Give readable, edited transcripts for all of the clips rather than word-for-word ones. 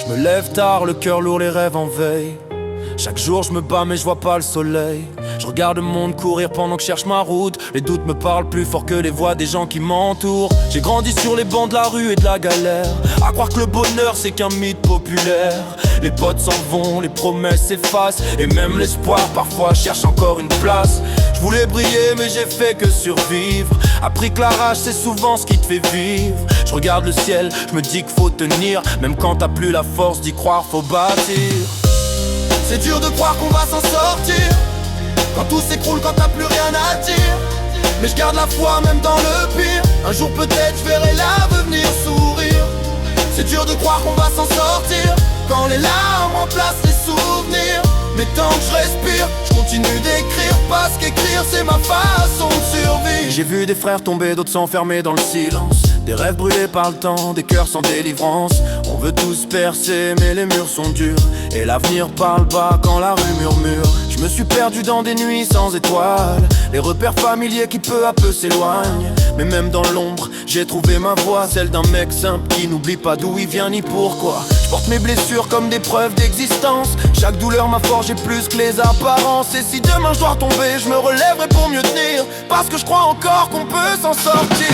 Je me lève tard, le cœur lourd, les rêves en veille. Chaque jour je me bats mais je vois pas le soleil. Je regarde le monde courir pendant que je cherche ma route. Les doutes me parlent plus fort que les voix des gens qui m'entourent. J'ai grandi sur les bancs de la rue et de la galère, à croire que le bonheur c'est qu'un mythe populaire. Les potes s'en vont, les promesses s'effacent, et même l'espoir parfois cherche encore une place. Je voulais briller mais j'ai fait que survivre. Appris que la rage c'est souvent ce qui te fait vivre. Je regarde le ciel, je me dis qu'il faut tenir. Même quand t'as plus la force d'y croire, faut bâtir. C'est dur de croire qu'on va s'en sortir, quand tout s'écroule, quand t'as plus rien à dire. Mais je garde la foi même dans le pire. Un jour peut-être je verrai l'avenir sourire. C'est dur de croire qu'on va s'en sortir, quand les larmes remplacent les souvenirs. Mais tant que je respire, je continue d'écrire, parce qu'écrire c'est ma façon de survivre. J'ai vu des frères tomber, d'autres s'enfermer dans le silence. Des rêves brûlés par le temps, des cœurs sans délivrance. On veut tous percer mais les murs sont durs, et l'avenir parle bas quand la rue murmure. Je me suis perdu dans des nuits sans étoiles, les repères familiers qui peu à peu s'éloignent. Mais même dans l'ombre, j'ai trouvé ma voix, celle d'un mec simple qui n'oublie pas d'où il vient ni pourquoi. Je porte mes blessures comme des preuves d'existence. Chaque douleur m'a forgé plus que les apparences. Et si demain je dois tomber, je me relèverai pour mieux tenir, parce que je crois encore qu'on peut s'en sortir.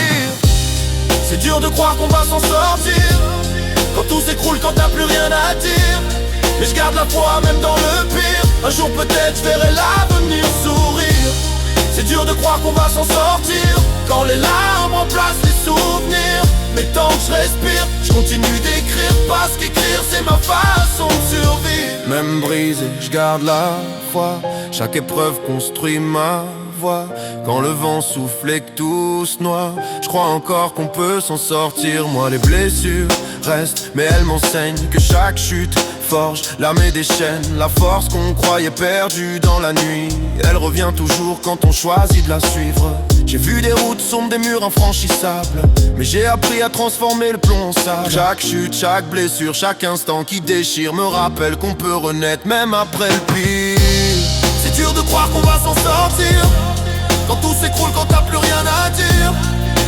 C'est dur de croire qu'on va s'en sortir, quand tout s'écroule, quand t'as plus rien à dire. Mais je garde la foi même dans le pire. Un jour peut-être je verrai l'avenir sourire. C'est dur de croire qu'on va s'en sortir, quand les larmes remplacent les souvenirs. Mais tant que je respire, je continue d'écrire, parce qu'écrire c'est ma façon de survivre. Même brisé, je garde la foi. Chaque épreuve construit ma voix. Quand le vent souffle et que tout se noie, je crois encore qu'on peut s'en sortir. Moi les blessures restent, mais elles m'enseignent que chaque chute forge l'âme et déchaîne. La force qu'on croyait perdue dans la nuit, elle revient toujours quand on choisit de la suivre. J'ai vu des routes sombres, des murs infranchissables, mais j'ai appris à transformer le plomb en sable. Chaque chute, chaque blessure, chaque instant qui déchire me rappelle qu'on peut renaître même après le pire. C'est dur de croire qu'on va s'en sortir, quand tout s'écroule, quand t'as plus rien à dire.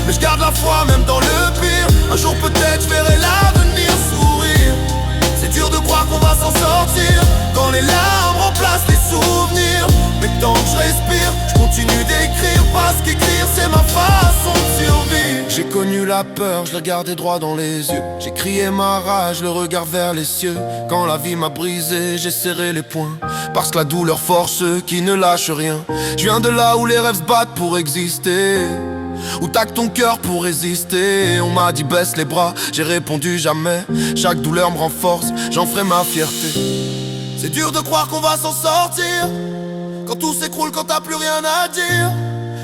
Mais je garde la foi même dans le pire. Un jour peut-être je verrai l'avenir sourire. C'est dur de croire qu'on va s'en sortir, quand les larmes remplacent les souvenirs. Mais tant que je respire, je continue d'écrire, parce qu'écrire c'est ma façon de survivre. J'ai connu la peur, je l'ai regardé droit dans les yeux. J'ai crié ma rage, le regard vers les cieux. Quand la vie m'a brisé, j'ai serré les poings, parce que la douleur force ceux qui ne lâchent rien. Je viens de là où les rêves se battent pour exister, où t'as que ton cœur pour résister. On m'a dit baisse les bras, j'ai répondu jamais. Chaque douleur me renforce, j'en ferai ma fierté. C'est dur de croire qu'on va s'en sortir, quand tout s'écroule, quand t'as plus rien à dire.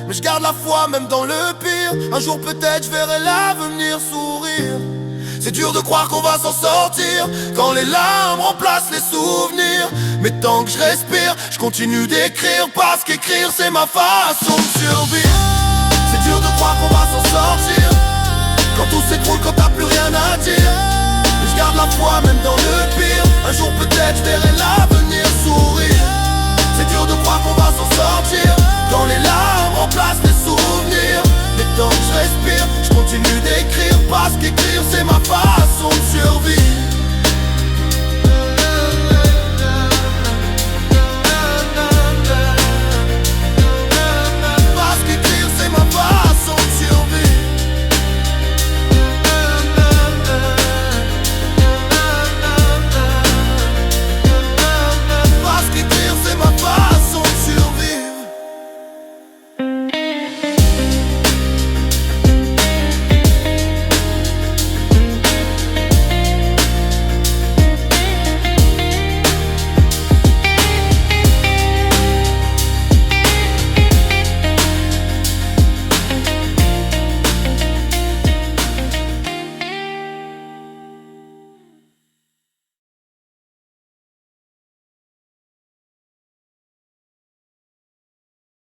Mais je garde la foi même dans le pire. Un jour peut-être je verrai l'avenir sourire. C'est dur de croire qu'on va s'en sortir, quand les larmes remplacent les souvenirs. Mais tant que je respire, je continue d'écrire, parce qu'écrire c'est ma façon de survivre. C'est dur de croire qu'on va s'en sortir, quand tout s'écroule, quand t'as plus rien à dire. Mais je garde la foi même dans le pire. Un jour peut-être je verrai l'avenir sourire.